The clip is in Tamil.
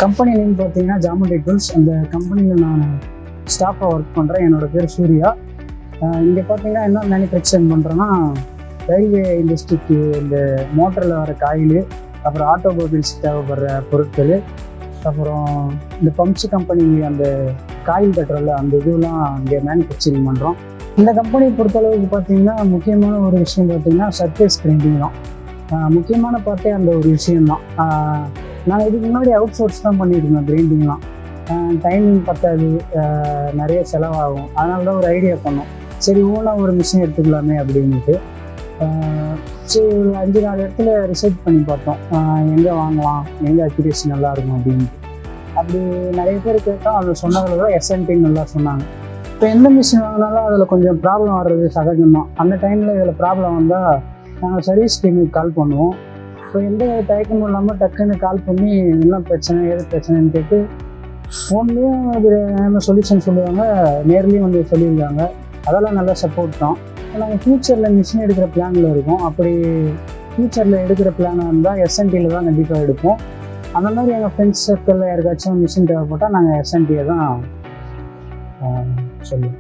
கம்பெனி நேம் பார்த்தீங்கன்னா ஜாமெட்ரி டூல்ஸ். அந்த கம்பெனியில் நான் ஸ்டாஃபாக ஒர்க் பண்ணுறேன். என்னோடய பேர் சூர்யா. இங்கே பார்த்தீங்கன்னா என்ன மேனுஃபேக்சரிங் பண்ணுறேன்னா, ரயில்வே இண்டஸ்ட்ரிக்கு இந்த மோட்டரில் வர காயில், அப்புறம் ஆட்டோமொபைல்ஸ் தேவைப்படுற பொருட்கள், அப்புறம் இந்த பம்ப்ஸ் கம்பெனி அந்த காயில் கட்டுறல அந்த இதுலாம் இங்கே மேனுஃபேக்சரிங் பண்ணுறோம். இந்த கம்பெனியை பொறுத்தளவுக்கு பார்த்தீங்கன்னா முக்கியமான ஒரு விஷயம் பார்த்தீங்கன்னா சர்ஃபேஸ் கிரைண்டிங் தான். முக்கியமான பார்த்தே அந்த ஒரு விஷயம்தான். நாங்கள் இதுக்கு முன்னாடி அவுட் சோர்ஸ் தான் பண்ணியிருந்தோம் கிரைண்டிங்லாம். டைமிங் பத்தாது, நிறைய செலவாகும். அதனால தான் ஒரு ஐடியா பண்ணோம், சரி ஓனாக ஒரு மிஷின் எடுத்துக்கலாமே அப்படின்ட்டு. சரி ஒரு 5-4 இடத்துல ரிசர்ச் பண்ணி பார்த்தோம், எங்கே வாங்கலாம், எங்கே அக்யூரேசி நல்லாயிருக்கும் அப்படின்ட்டு. அப்படி நிறைய பேர் கேட்டோம். அதில் சொன்னதில் தான் எஸ்என்டின்னு நல்லா சொன்னாங்க. இப்போ எந்த மிஷின் வாங்கினாலும் அதில் கொஞ்சம் ப்ராப்ளம் வர்றது சகஜம்தான். அந்த டைமில் இதில் ப்ராப்ளம் வந்தால் நாங்கள் சர்வீஸ் டீமுக்கு கால் பண்ணுவோம். இப்போ எந்த தயக்கமும் இல்லாமல் டக்குன்னு கால் பண்ணி என்ன பிரச்சனை, ஏது பிரச்சனைன்னு கேட்டு ஃபோன்லேயும் அது என்ன சொல்யூஷன் சொல்லுவாங்க, நேர்லேயும் வந்து சொல்லியிருக்காங்க. அதெல்லாம் நல்லா சப்போர்ட் தான். நாங்கள் ஃப்யூச்சரில் மிஷின் எடுக்கிற பிளானில் இருக்கோம். அப்படி ஃப்யூச்சரில் எடுக்கிற பிளானாக இருந்தால் எஸ்என்டியில் தான் கண்டிப்பாக எடுப்போம். அந்த மாதிரி எங்கள் ஃப்ரெண்ட்ஸ் சர்க்கிளில் யாருக்காச்சும் மிஷின் தேவைப்பட்டால் நாங்கள் எஸ்என்டியை தான் சொல்லுவோம்.